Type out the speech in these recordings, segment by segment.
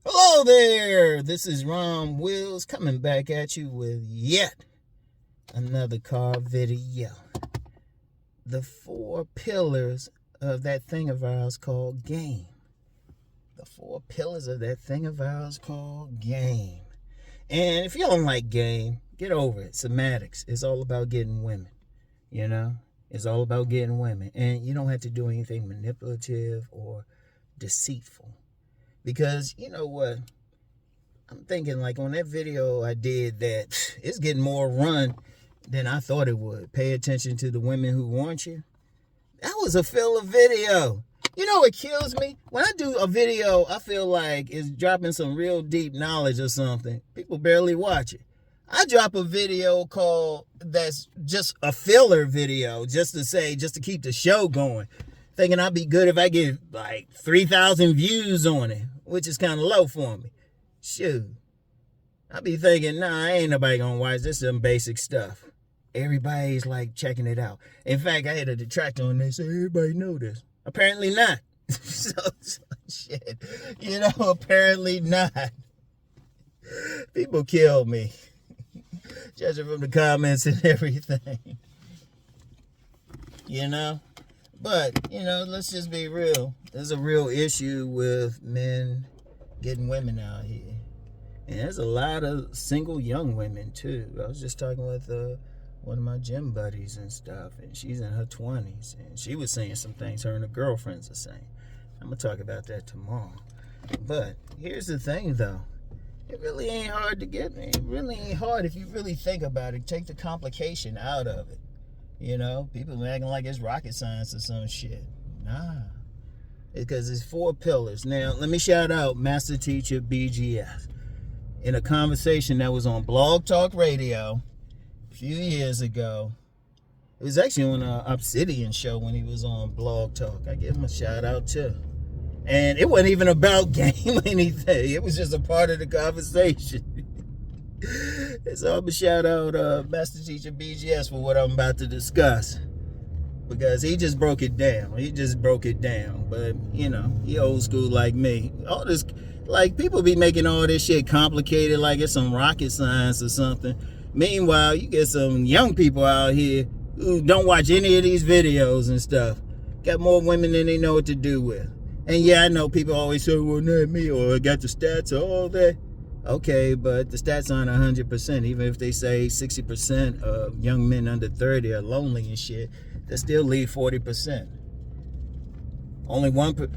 Hello there, this is RomWills coming back at you with yet another car video. The 4 pillars of that thing of ours called game. The 4 pillars of that thing of ours called game. And if you don't like game, get over it. Semantics. It's all about getting women. You know? It's all about getting women. And you don't have to do anything manipulative or deceitful. Because, you know what, I'm thinking like on that video I did that it's getting more run than I thought it would. Pay attention to the women who want you. That was a filler video. You know what kills me? When I do a video, I feel like it's dropping some real deep knowledge or something. People barely watch it. I drop a video called that's just a filler video just to keep the show going. Thinking I'd be good if I get like 3,000 views on it, which is kind of low for me. Shoot. I be thinking, nah, ain't nobody gonna watch this, some basic stuff. Everybody's like checking it out. In fact, I had a detractor on this, say everybody know this. Apparently not. so shit. You know, apparently not. People kill me. Judging from the comments and everything. You know? But, you know, let's just be real. There's a real issue with men getting women out here. And there's a lot of single young women, too. I was just talking with one of my gym buddies and stuff, and she's in her 20s. And she was saying some things her and her girlfriends are saying. I'm going to talk about that tomorrow. But here's the thing, though. It really ain't hard to get me. It really ain't hard if you really think about it. Take the complication out of it. You know, people acting like it's rocket science or some shit. Nah. Because it's 4 pillars. Now, let me shout out Master Teacher BGS. In a conversation that was on Blog Talk Radio a few years ago. It was actually on an Obsidian show when he was on Blog Talk. I give him a shout out too. And it wasn't even about game or anything. It was just a part of the conversation. So I'm going to shout out Master Teacher BGS for what I'm about to discuss. Because he just broke it down. But, you know, he old school like me. All this, like, people be making all this shit complicated like it's some rocket science or something. Meanwhile, you get some young people out here who don't watch any of these videos and stuff. Got more women than they know what to do with. And yeah, I know people always say, well, not me, or I got the stats or all that. Okay, but the stats aren't 100%. Even if they say 60% of young men under 30 are lonely and shit, they still leave 40%. Only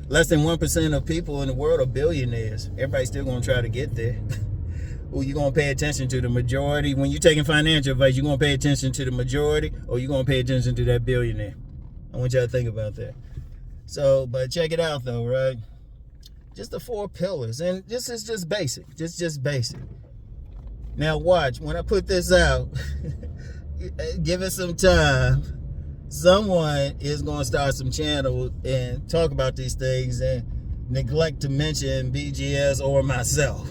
less than 1% of people in the world are billionaires. Everybody's still gonna try to get there. Who you gonna pay attention to? The majority? When you're taking financial advice, you gonna pay attention to the majority, or you gonna pay attention to that billionaire? I want y'all to think about that. So, but check it out though, right? Just the 4 pillars, and this is just basic. Just basic. Now watch, when I put this out, give it some time. Someone is going to start some channels and talk about these things and neglect to mention BGS or myself.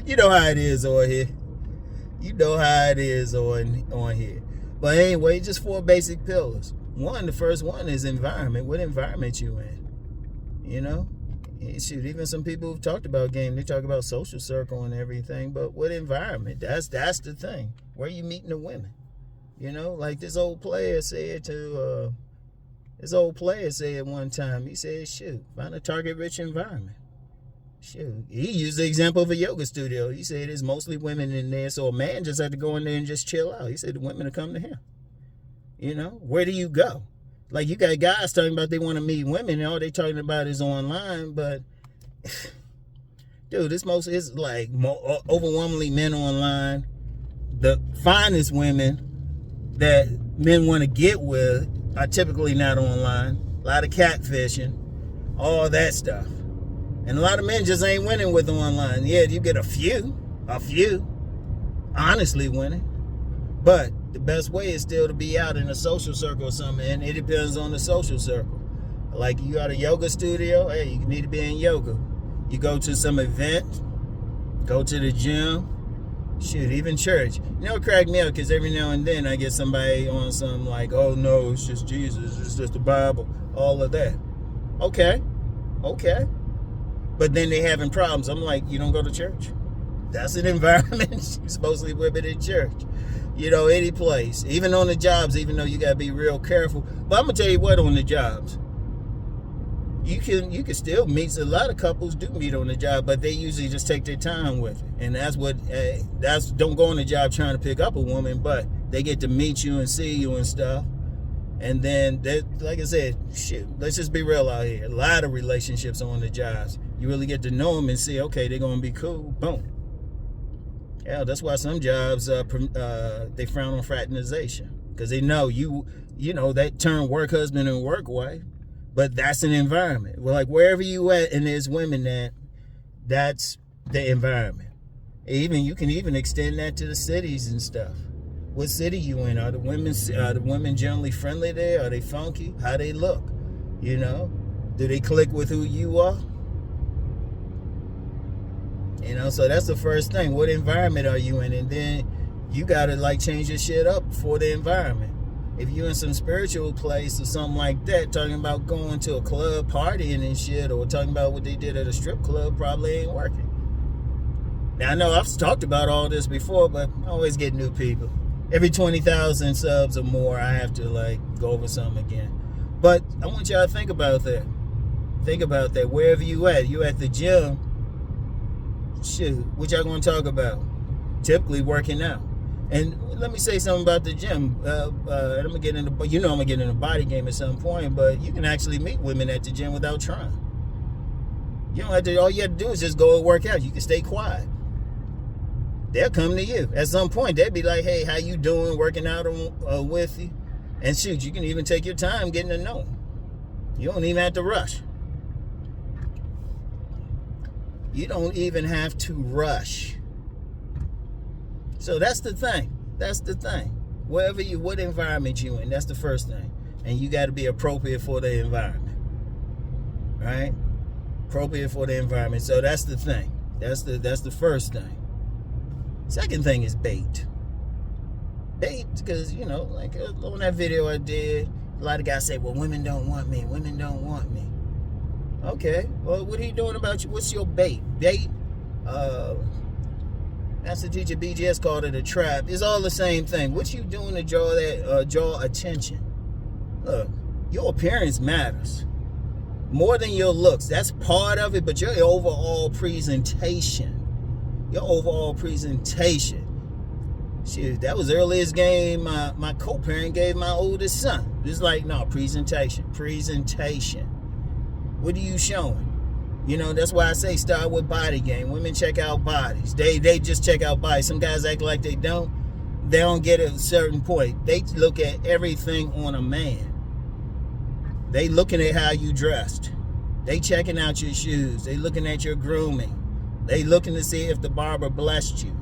You know how it is on here. You know how it is on here. But anyway, just 4 basic pillars. The first one is environment. What environment you in? You know, shoot, even some people who've talked about game, they talk about social circle and everything, but what environment? That's the thing. Where you meeting the women? You know, like this old player said one time, he said, shoot, find a target-rich environment. Shoot, he used the example of a yoga studio. He said there's mostly women in there, so a man just had to go in there and just chill out. He said the women will come to him. You know, where do you go? Like, you got guys talking about they want to meet women, and all they talking about is online, but, dude, it's like overwhelmingly men online. The finest women that men want to get with are typically not online. A lot of catfishing, all that stuff. And a lot of men just ain't winning with online. Yeah, you get a few, honestly winning. But the best way is still to be out in a social circle or something, and it depends on the social circle. Like, you got a yoga studio, hey, you need to be in yoga. You go to some event, go to the gym, shoot, even church. You know, it cracked me up because every now and then I get somebody on some like, oh no, it's just Jesus, it's just the Bible, all of that. Okay. But then they having problems. I'm like, you don't go to church? That's an environment. You're supposed to leave women in church. Any place. Even on the jobs, even though you got to be real careful. But I'm going to tell you what, on the jobs, you can still meet. A lot of couples do meet on the job, but they usually just take their time with it. And that's don't go on the job trying to pick up a woman, but they get to meet you and see you and stuff. And then, like I said, shit, let's just be real out here. A lot of relationships on the jobs. You really get to know them and see, okay, they're going to be cool. Boom. Yeah, that's why some jobs, they frown on fraternization. Because they know that term work husband and work wife. But that's an environment. Well, like wherever you at and there's women that's the environment. You can even extend that to the cities and stuff. What city you in? Are the women generally friendly there? Are they funky? How they look? Do they click with who you are? So that's the first thing. What environment are you in? And then you gotta change your shit up for the environment. If you're in some spiritual place or something like that, talking about going to a club partying and shit, or talking about what they did at a strip club, probably ain't working. Now I know I've talked about all this before, but I always get new people. Every 20,000 subs or more, I have to go over something again. But I want y'all to think about that. Think about that. Wherever you at, you at the gym. Shoot, what y'all gonna talk about? Typically working out. And let me say something about the gym. I'm gonna get into, I'm gonna get in a body game at some point. But you can actually meet women at the gym without trying. You don't have to. All you have to do is just go and work out. You can stay quiet. They'll come to you. At some point, they'll be like, hey, how you doing? Working out with you. And shoot, you can even take your time getting to know them. You don't even have to rush. You don't even have to rush. So that's the thing. That's the thing. What environment you in, that's the first thing. And you got to be appropriate for the environment. Right? Appropriate for the environment. So that's the thing. That's the first thing. Second thing is bait. Bait, because, on that video I did, a lot of guys say, well, women don't want me. Women don't want me. Okay, well, what are you doing about you? What's your bait? Bait, Master Teacher BGS called it a trap. It's all the same thing. What you doing to draw attention? Look, your appearance matters. More than your looks. That's part of it, but your overall presentation. Shoot, that was the earliest game my co-parent gave my oldest son. It's like, no, presentation. What are you showing? That's why I say start with body game. Women check out bodies. They just check out bodies. Some guys act like they don't. They don't get at a certain point. They look at everything on a man. They looking at how you dressed. They checking out your shoes. They looking at your grooming. They looking to see if the barber blessed you.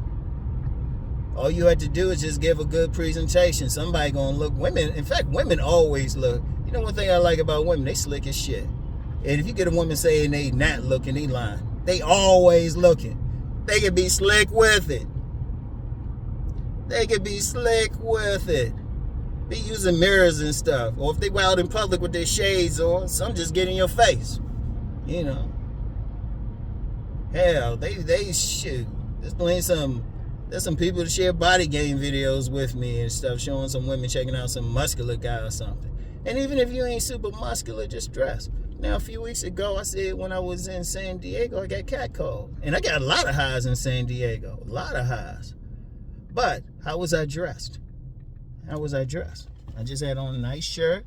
All you have to do is just give a good presentation. Somebody gonna look. Women always look. One thing I like about women, they slick as shit. And if you get a woman saying they not looking, they lying. They always looking. They can be slick with it. Be using mirrors and stuff. Or if they go out in public with their shades on, some just get in your face. Hell, they shoot. There's some people that share body game videos with me and stuff, showing some women checking out some muscular guy or something. And even if you ain't super muscular, just dress. Now, a few weeks ago, I said when I was in San Diego, I got catcalled. And I got a lot of highs in San Diego. A lot of highs. But how was I dressed? I just had on a nice shirt,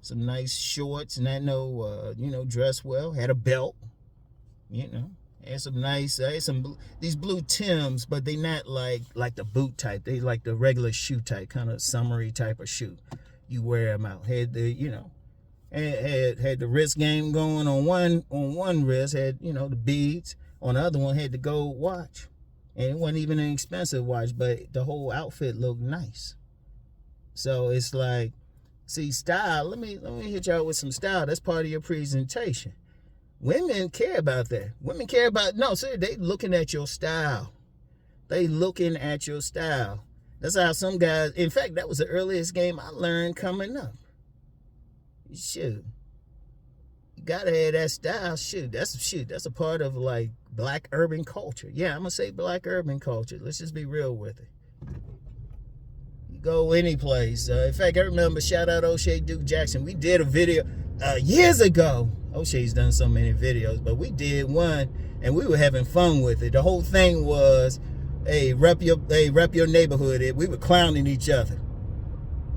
some nice shorts, and dressed well. Had a belt, Had some nice, these blue Timbs, but they not like the boot type. They like the regular shoe type, kind of summery type of shoe. You wear them out. Had the, had the wrist game going on one wrist. Had the beads. On the other one had the gold watch, and it wasn't even an expensive watch, but the whole outfit looked nice. So it's like, see, style. Let me hit y'all with some style. That's part of your presentation. Women care about that. They looking at your style. That's how some guys, in fact, that was the earliest game I learned coming up. Shoot. gotta have that style. That's a part of like black urban culture. Yeah, I'm gonna say black urban culture. Let's just be real with it. You go any place. In fact, I remember, shout out O'Shea Duke Jackson. We did a video years ago. O'Shea's done so many videos, but we did one and we were having fun with it. The whole thing was, hey, rep your neighborhood. We were clowning each other.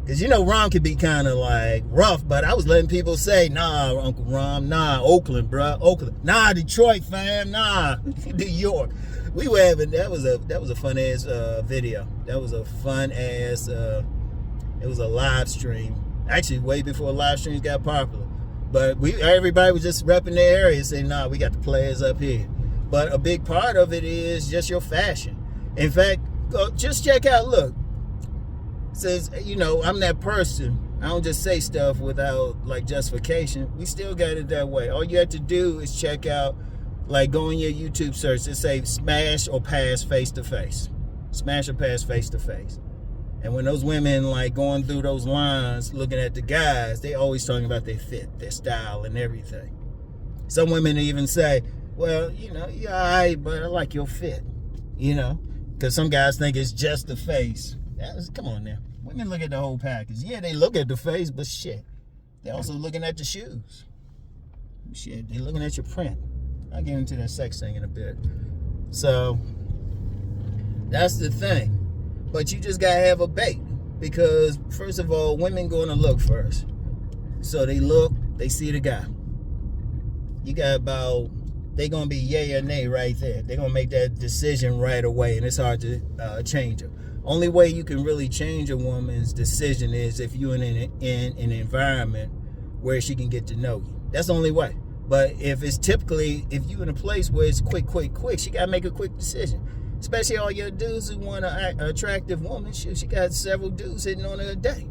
Because, you know, Rom could be kind of like rough, but I was letting people say, nah, Uncle Rom, nah, Oakland, bruh, Oakland, nah, Detroit, fam, nah, New York. We were having, that was a fun ass video. That was a fun ass, it was a live stream. Actually, way before live streams got popular. But everybody was just repping their area, saying, nah, we got the players up here. But a big part of it is just your fashion. In fact, just check out, look. Says, you know, I'm that person. I don't just say stuff without like justification. We still got it that way. All you have to do is check out, like, go in your YouTube search and say smash or pass face to face. Smash or pass face to face. And when those women like going through those lines looking at the guys, they always talking about their fit, their style, and everything. Some women even say, well, you know, you're all right, but I like your fit. You know, because some guys think it's just the face. Come on now. Women look at the whole package. Yeah, they look at the face, but shit, they're also looking at the shoes. Shit, they're looking at your print. I'll get into that sex thing in a bit. So, that's the thing. But you just got to have a bait. Because, first of all, women going to look first. So they look, they see the guy. You got about, they going to be yay or nay right there. They're going to make that decision right away, and it's hard to change them. Only way you can really change a woman's decision is if you're in an environment where she can get to know you. That's the only way. But if you're in a place where it's quick, she got to make a quick decision. Especially all your dudes who want an attractive woman. Shoot, she got several dudes hitting on her a day.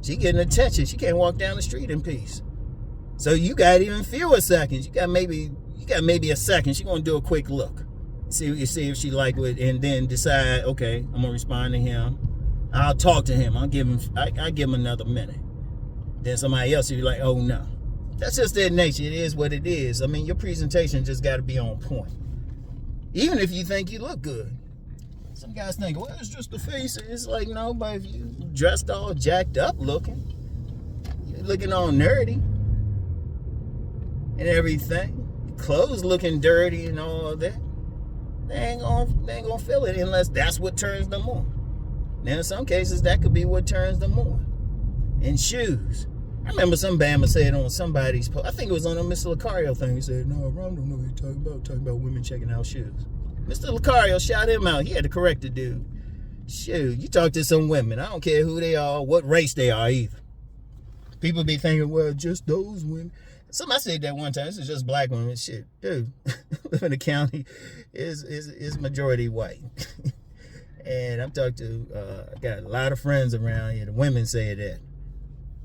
She getting attention. She can't walk down the street in peace. So you got even fewer seconds. You got maybe a second. She gonna do a quick look. See if she like it, and then decide, okay, I'm gonna respond to him. I'll talk to him. I give him another minute. Then somebody else will be like, oh no. That's just their nature. It is what it is. I mean, your presentation just got to be on point. Even if you think you look good. Some guys think, well, it's just the face. It's like, no, but if you dressed all jacked up looking, you're looking all nerdy and everything, clothes looking dirty and all that, they ain't gonna feel it unless that's what turns them on. Now, in some cases, that could be what turns them on. And shoes. I remember some Bama said on somebody's post, I think it was on a Mr. Lucario thing, he said, no, Ron don't know what you're talking about women checking out shoes. Mr. Lucario, shout him out. He had to correct the dude. Shoot, you talk to some women, I don't care who they are, what race they are either. People be thinking, well, just those women. Somebody said that one time, this is just black women. Shit, dude, live in the county is majority white. And I'm talking to, I got a lot of friends around here. The women say that.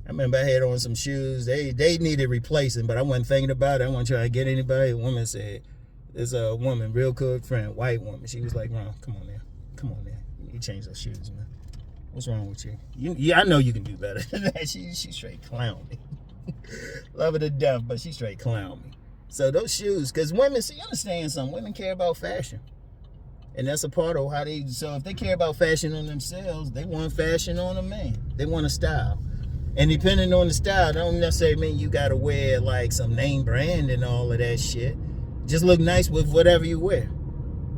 I remember I had on some shoes. They needed replacing, but I wasn't thinking about it. I wasn't trying to get anybody. A woman said, there's a woman, real good friend, white woman. She was like, Ron, come on now. You change those shoes, man. What's wrong with you? I know you can do better than that. She straight clown me. Love her to death, but she straight clown me. So those shoes, because women, see, you understand something. Women care about fashion. And that's a part of how so if they care about fashion on themselves, they want fashion on a man. They want a style. And depending on the style, don't necessarily mean you gotta wear like some name brand and all of that shit. Just look nice with whatever you wear.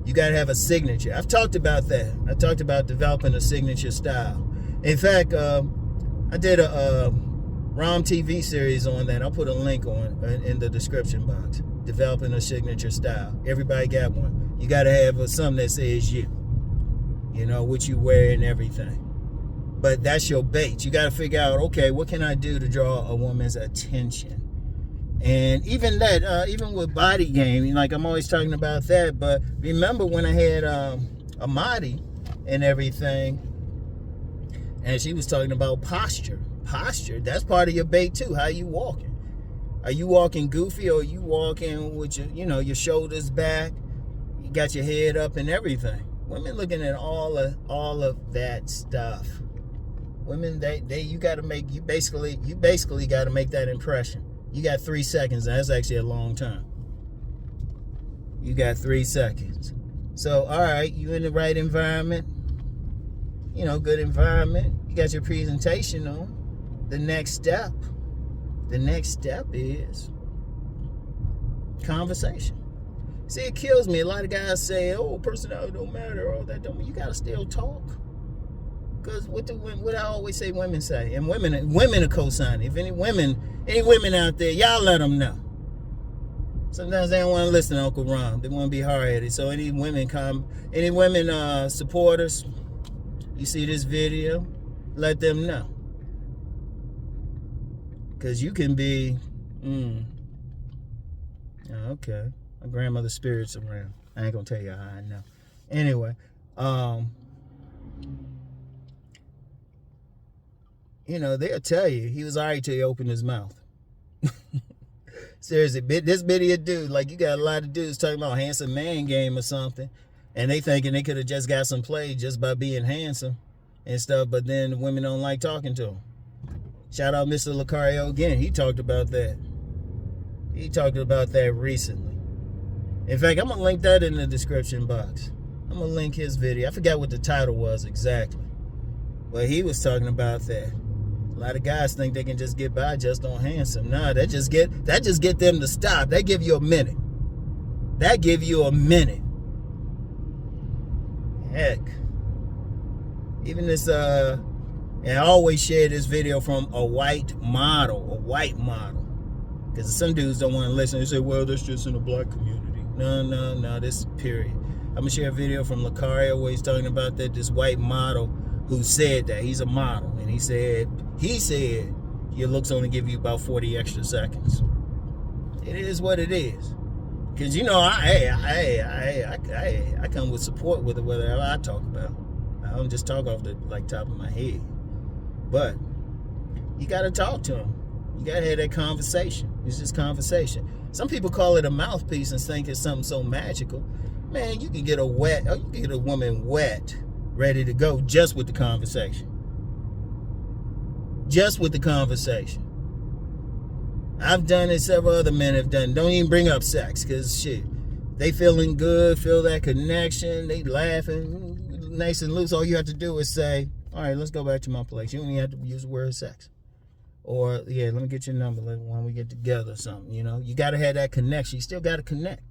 You gotta have a signature. I've talked about that. I talked about developing a signature style. In fact, I did a Rom TV series on that. I'll put a link on in the description box. Developing a signature style. Everybody got one. You gotta have something that says you. You know, what you wear and everything. But that's your bait. You got to figure out, okay, what can I do to draw a woman's attention? And even that, even with body game, like I'm always talking about that. But remember when I had Amadi and everything, and she was talking about posture. Posture, that's part of your bait too. How you walking? Are you walking goofy, or are you walking with your shoulders back? You got your head up and everything. Women looking at all of that stuff. Women, you basically got to make that impression. You got 3 seconds. That's actually a long time. You got 3 seconds. So, all right, you in the right environment. You know, good environment. You got your presentation on. The next step is conversation. See, it kills me. A lot of guys say, "Oh, personality don't matter," all that don't. You gotta still talk. Cause what I always say, women say, and women are co-signing. If any women out there, y'all let them know. Sometimes they don't want to listen to Uncle Rom. They want to be hard-headed. So any women supporters, you see this video, let them know. Because you can be, okay. My grandmother's spirit's around. I ain't going to tell you how I know. Anyway, you know, they'll tell you he was all right till he opened his mouth. Seriously, this video dude, like, you got a lot of dudes talking about handsome man game or something, and they thinking they could have just got some play just by being handsome and stuff, but then the women don't like talking to him. Shout out Mr. Lucario again. He talked about that. He talked about that recently. In fact, I'm going to link that in the description box. I'm going to link his video. I forgot what the title was exactly, but he was talking about that. A lot of guys think they can just get by just on handsome. Nah, that just get them to stop. That give you a minute. Heck. Even this, and I always share this video from a white model. Because some dudes don't want to listen. They say, well, that's just in the black community. No, this period. I'm going to share a video from Lucario where he's talking about that this white model who said that. He's a model. And he said your looks only give you about 40 extra seconds. It is what it is. Because, you know, I come with support with whatever I talk about. I don't just talk off the top of my head. But you got to talk to them. You got to have that conversation. It's just conversation. Some people call it a mouthpiece and think it's something so magical. Man, you can get a woman wet, ready to go just with the conversation. I've done it, several other men have done. Don't even bring up sex, because shit, they feeling good, feel that connection, they laughing, nice and loose. All you have to do is say, all right, let's go back to my place. You don't even have to use the word sex. Or, yeah, let me get your number when we get together or something, you know. You got to have that connection. You still got to connect.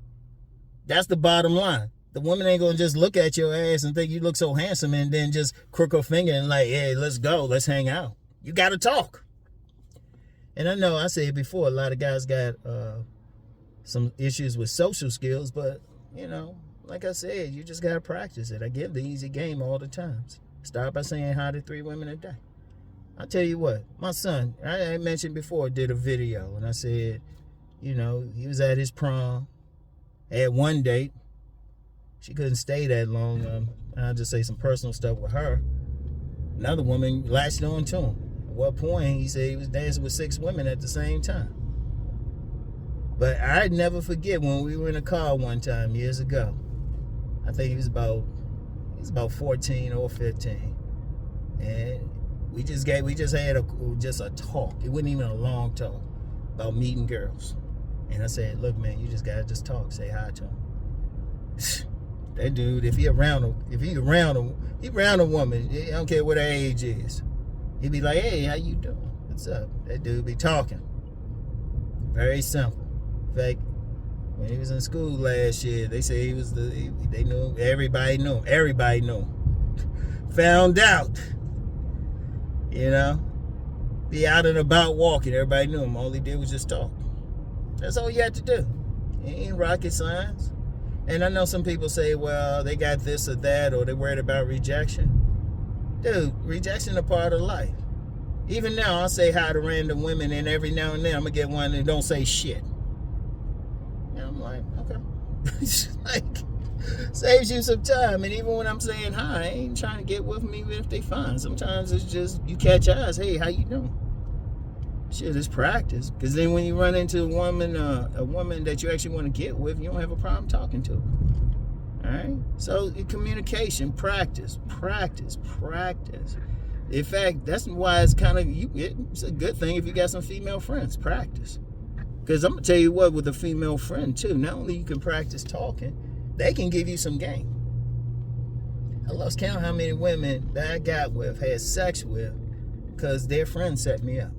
That's the bottom line. The woman ain't going to just look at your ass and think you look so handsome and then just crook her finger and like, hey, let's go, let's hang out. You got to talk. And I know I said before, a lot of guys got some issues with social skills, but, you know, like I said, you just got to practice it. I give the easy game all the times. Start by saying hi to 3 women a day. I'll tell you what, my son, I mentioned before, did a video, and I said, you know, he was at his prom, had one date. She couldn't stay that long. I'll just say some personal stuff with her. Another woman latched on to him. At what point, he said he was dancing with 6 women at the same time. But I'd never forget when we were in a car one time years ago. I think he was about 14 or 15. And we just had a talk. It wasn't even a long talk about meeting girls. And I said, look, man, you just gotta just talk, say hi to him. That dude, if he around a woman, I don't care what her age is. He'd be like, hey, how you doing? What's up? That dude be talking. Very simple. In fact, when he was in school last year, they say they knew him. Everybody knew him. Found out. You know? Be out and about walking. Everybody knew him. All he did was just talk. That's all you had to do. It ain't rocket science. And I know some people say, well, they got this or that, or they're worried about rejection. Dude, rejection is a part of life. Even now, I'll say hi to random women, and every now and then I'm going to get one that don't say shit. And I'm like, okay. Like, saves you some time. And even when I'm saying hi, I ain't trying to get with them even if they fine. Sometimes it's just, you catch eyes. Hey, how you doing? Shit, it's practice. Because then when you run into a woman that you actually want to get with, you don't have a problem talking to her. All right? So communication, practice. In fact, that's why it's kind of, it's a good thing if you got some female friends. Practice. Because I'm going to tell you what, with a female friend too, not only you can practice talking, they can give you some game. I lost count how many women that I got with, had sex with, because their friend set me up.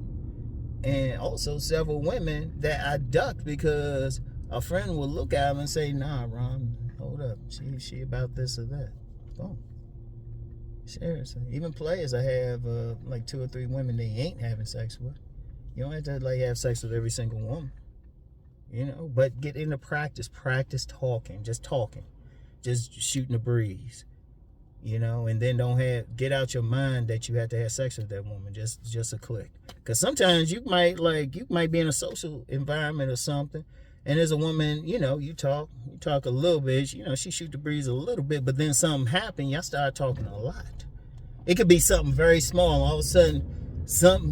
And also several women that I ducked because a friend would look at them and say, nah, Ron, hold up. She about this or that. Boom. Seriously. Even players, I have like 2 or 3 women they ain't having sex with. You don't have to like have sex with every single woman. You know, but get into practice. Practice talking. Just shooting the breeze. You know, and then get out your mind that you have to have sex with that woman. Just a click. Because sometimes you might be in a social environment or something, and there's a woman, you know, you talk a little bit, you know, she shoot the breeze a little bit, but then something happened, y'all start talking a lot. It could be something very small. All of a sudden,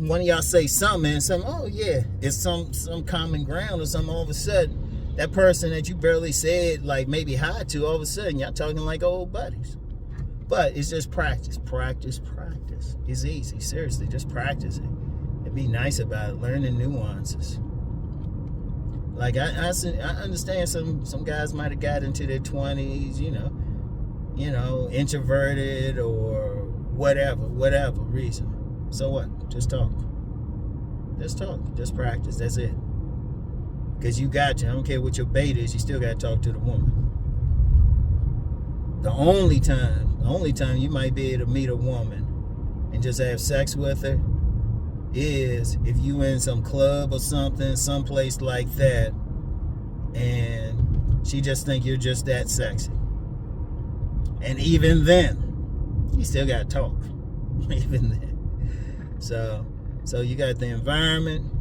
one of y'all say something, and oh yeah, it's some common ground or something. All of a sudden, that person that you barely said like maybe hi to, all of a sudden y'all talking like old buddies. But it's just practice. It's easy, seriously, just practice it. And be nice about it, learn the nuances. Like I understand some guys might have got into their 20s, you know, introverted or whatever reason. So what? Just talk. Just practice. That's it. Because I don't care what your bait is, you still got to talk to the woman. The only time you might be able to meet a woman and just have sex with her is if you in some club or something, someplace like that, and she just think you're just that sexy. And even then, you still got to talk. Even then. So you got the environment,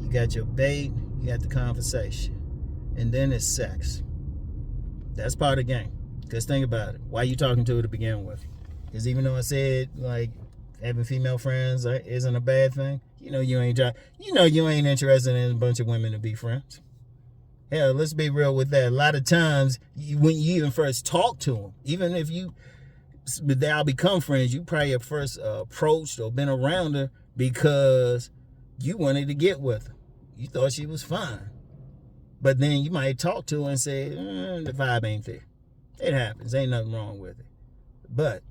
you got your bait, you got the conversation, and then it's sex. That's part of the game. Because think about it. Why are you talking to her to begin with? Because even though I said, like, having female friends isn't a bad thing, you know you ain't interested in a bunch of women to be friends. Hell, let's be real with that. A lot of times, when you even first talk to them, even if they'll become friends, you probably have first approached or been around her because you wanted to get with her. You thought she was fine. But then you might talk to her and say, the vibe ain't there. It happens. Ain't nothing wrong with it. But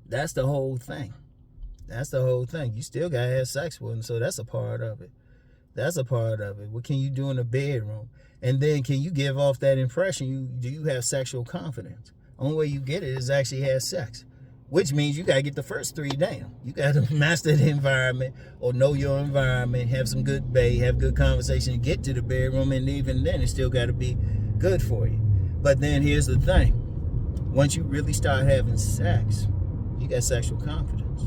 that's the whole thing. You still got to have sex with them, so that's a part of it. What can you do in the bedroom? And then can you give off that impression? Do you have sexual confidence? Only way you get it is actually have sex. Which means you got to get the first 3 down. You got to master the environment or know your environment, have some good bait, have good conversation, get to the bedroom, and even then it still got to be good for you. But then here's the thing. Once you really start having sex, you got sexual confidence.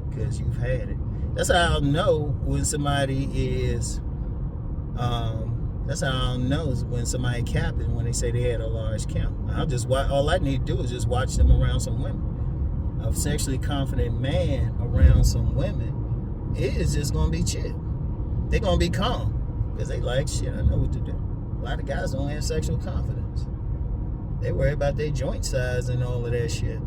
Because you've had it. That's how I'll know when somebody is, when somebody capping, when they say they had a large count. All I need to do is just watch them around some women. A sexually confident man around some women is just going to be chill. They're going to be calm. Because they like, shit, I know what to do. A lot of guys don't have sexual confidence. They worry about their joint size and all of that shit.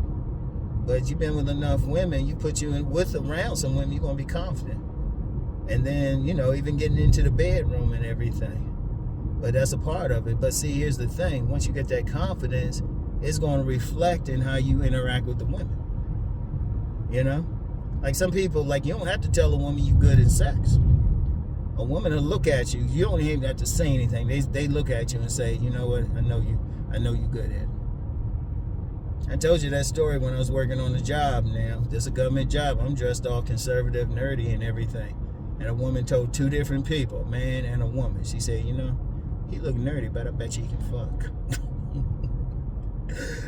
But you've been with enough women, you put you around some women, you're going to be confident. And then, even getting into the bedroom and everything. But that's a part of it. But see, here's the thing. Once you get that confidence, it's going to reflect in how you interact with the women. Like some people, you don't have to tell a woman you good at sex. A woman will look at you. You don't even have to say anything. They look at you and say, you know what? I know you good at it. I told you that story when I was working on the job now. This is a government job. I'm dressed all conservative, nerdy, and everything. And a woman told 2 different people, a man and a woman. She said, he look nerdy, but I bet you he can fuck.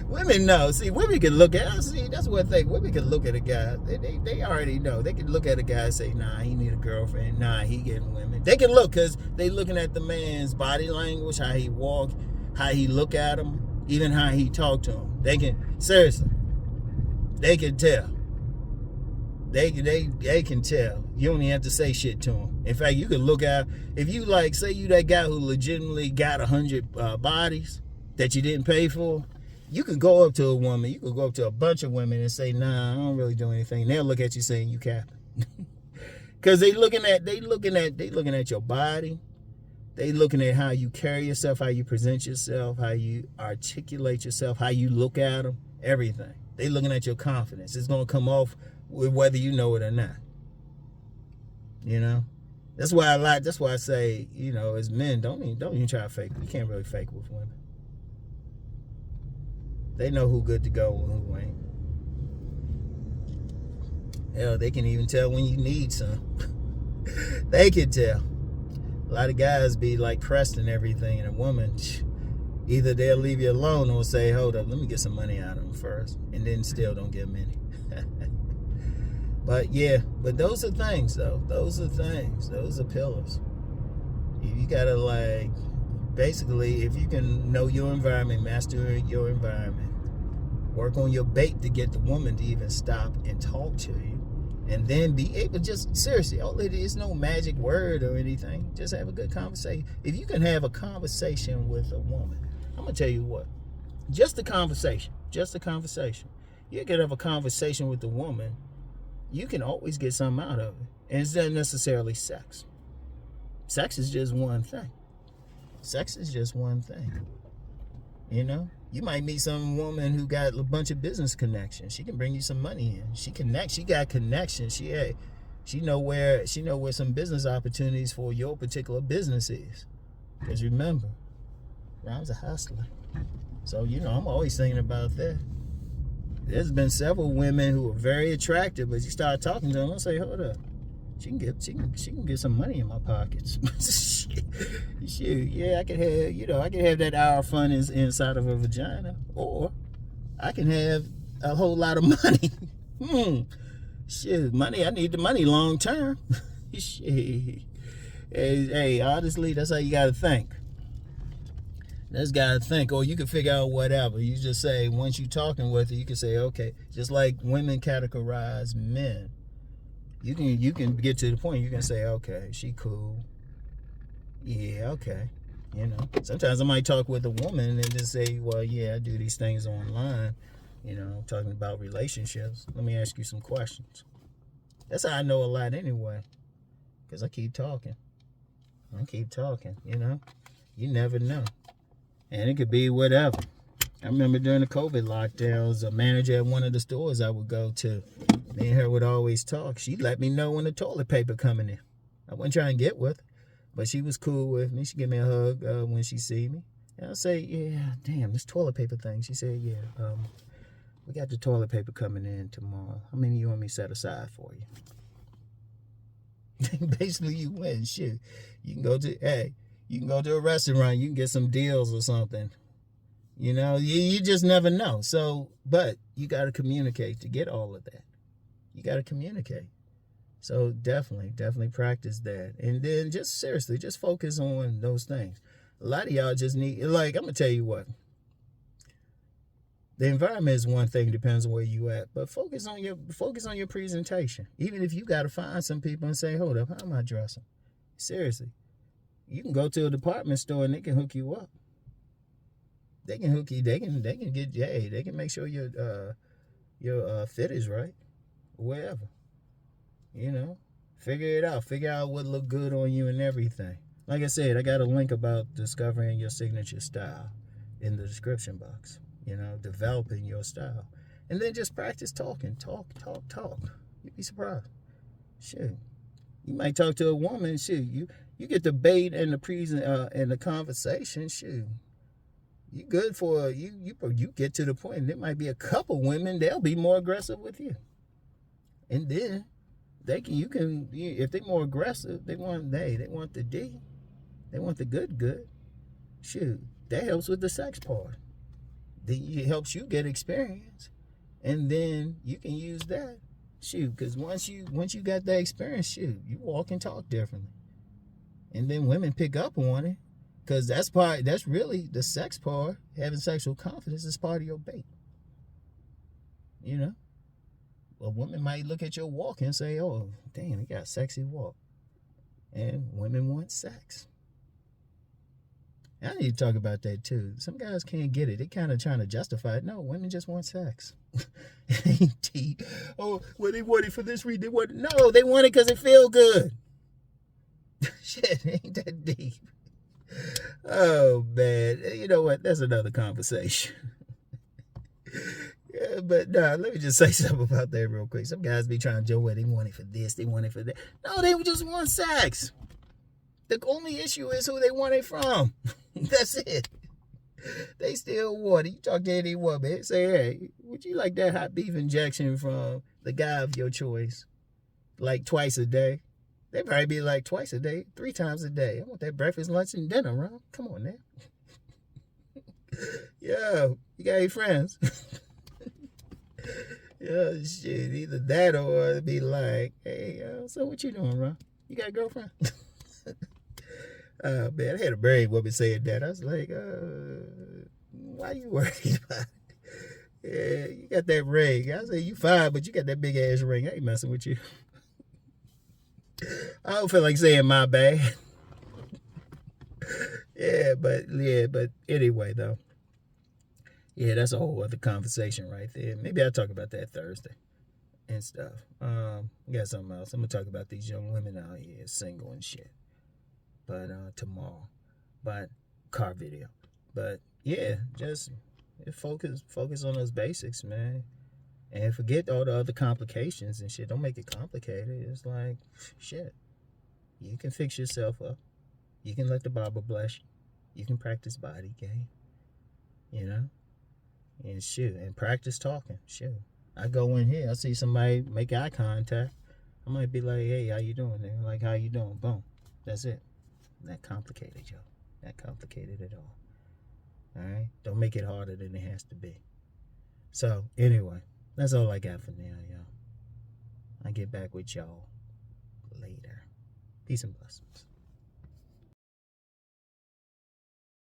Women know. See, women can look at. See, that's one thing. Women can look at a guy. They already know. They can look at a guy and say, nah, he need a girlfriend. Nah, he getting women. They can look because they looking at the man's body language, how he walk, how he look at him, even how he talk to him. They can, seriously, they can tell. They can tell. You don't even have to say shit to them. In fact, you can look at, if you say you that guy who legitimately got 100 bodies that you didn't pay for, you could go up to a woman, you could go up to a bunch of women and say, nah, I don't really do anything. They'll look at you saying you capping. Cause they looking at your body. They looking at how you carry yourself, how you present yourself, how you articulate yourself, how you look at them, everything. They looking at your confidence. It's gonna come off with whether you know it or not. You know, that's why I say, you know, as men, don't even try to fake. You can't really fake with women. They know who good to go and who ain't. Hell, they can even tell when you need some. They can tell. A lot of guys be like pressed and everything, and a woman, either they'll leave you alone or say, hold up, let me get some money out of them first, and then still don't get many. But yeah, but those are things though. Those are things. Those are pillars. You gotta like, basically, if you can know your environment, master your environment, work on your bait to get the woman to even stop and talk to you. And then be able, just seriously, all it is, no magic word or anything. Just have a good conversation. If you can have a conversation with a woman, I'm going to tell you what, just a conversation. You can have a conversation with a woman, you can always get something out of it. And it's not necessarily sex. Sex is just one thing. You know? You might meet some woman who got a bunch of business connections. She can bring you some money in. She got connections. She know where some business opportunities for your particular business is. Because remember, Rom's a hustler. So, you know, I'm always thinking about that. There's been several women who are very attractive, but you start talking to them, I'll say, hold up. She can get some money in my pockets. Shoot, yeah, I can have that hour of fun inside of a vagina, or I can have a whole lot of money. Shit, money. I need the money long term. Shit. Hey, honestly, that's how you gotta think. Or you can figure out whatever. You just say, once you talking with her, you can say, okay, just like women categorize men. You can get to the point, you can say, okay, she cool. Yeah, okay. You know, sometimes I might talk with a woman and just say, well, yeah, I do these things online. You know, talking about relationships. Let me ask you some questions. That's how I know a lot anyway. Because I keep talking, you know. You never know. And it could be whatever. I remember during the COVID lockdowns, a manager at one of the stores I would go to, me and her would always talk. She'd let me know when the toilet paper coming in. I wasn't trying to get with her, but she was cool with me. She'd give me a hug when she see me. And I'll say, yeah, damn, this toilet paper thing. She said, yeah, we got the toilet paper coming in tomorrow. How many you want me to set aside for you? Basically, you win. Shit. You can go to a restaurant. You can get some deals or something. You know, you just never know. So, but you got to communicate to get all of that. You got to communicate. So definitely practice that. And then just seriously, just focus on those things. A lot of y'all just need, like, I'm going to tell you what. The environment is one thing, depends on where you at. But focus on your presentation. Even if you got to find some people and say, hold up, how am I dressing? Seriously. You can go to a department store and they can hook you up. They can hook you. They can get. Hey, they can make sure your fit is right, wherever. You know, figure it out. Figure out what look good on you and everything. Like I said, I got a link about discovering your signature style in the description box. You know, developing your style, and then just practice talking. Talk. You'd be surprised. Shit, you might talk to a woman. Shit, you get the bait and the conversation. Shit. You good for you get to the point, and there might be a couple women, they'll be more aggressive with you. And then if they're more aggressive, they want the D. They want the good. Shoot, that helps with the sex part. It helps you get experience. And then you can use that. Shoot, because once you got that experience, shoot, you walk and talk differently. And then women pick up on it. Because that's really the sex part. Having sexual confidence is part of your bait. You know? A woman might look at your walk and say, oh, damn, he got a sexy walk. And women want sex. I need to talk about that too. Some guys can't get it. They kind of trying to justify it. No, women just want sex. Ain't deep. Oh, well, they want it for this reason. They want it. No, they want it because it feel good. Shit, ain't that deep. Oh, man. You know what? That's another conversation. Yeah, but nah, let me just say something about that real quick. Some guys be trying to joke, well, they want it for this, they want it for that. No, they just want sex. The only issue is who they want it from. That's it. They still want it. You talk to any woman, say, hey, would you like that hot beef injection from the guy of your choice? Like twice a day? They probably be like twice a day, 3 times a day. I want that breakfast, lunch, and dinner, Ron. Come on now. Yo, you got any friends? Yeah, shit. Either that or it'd be like, hey, so what you doing, Ron? You got a girlfriend? Man, I had a married woman saying that. I was like, why you worried about it? Yeah, you got that ring. I said, you fine, but you got that big ass ring. I ain't messing with you. I don't feel like saying my bad. Yeah, but anyway, though. Yeah, that's a whole other conversation right there. Maybe I'll talk about that Thursday and stuff. Got something else. I'm going to talk about these young women out here single and shit. But tomorrow. But car video. But yeah, just focus on those basics, man. And forget all the other complications and shit. Don't make it complicated. It's like, shit. You can fix yourself up. You can let the Bible bless you. You can practice body game. You know? And shoot, and practice talking. Shoot. I go in here, I see somebody make eye contact. I might be like, hey, how you doing? They're like, how you doing? Boom. That's it. Not complicated, yo. Not complicated at all. Alright? Don't make it harder than it has to be. So, anyway, that's all I got for now, y'all. I'll get back with y'all later. Peace and blessings.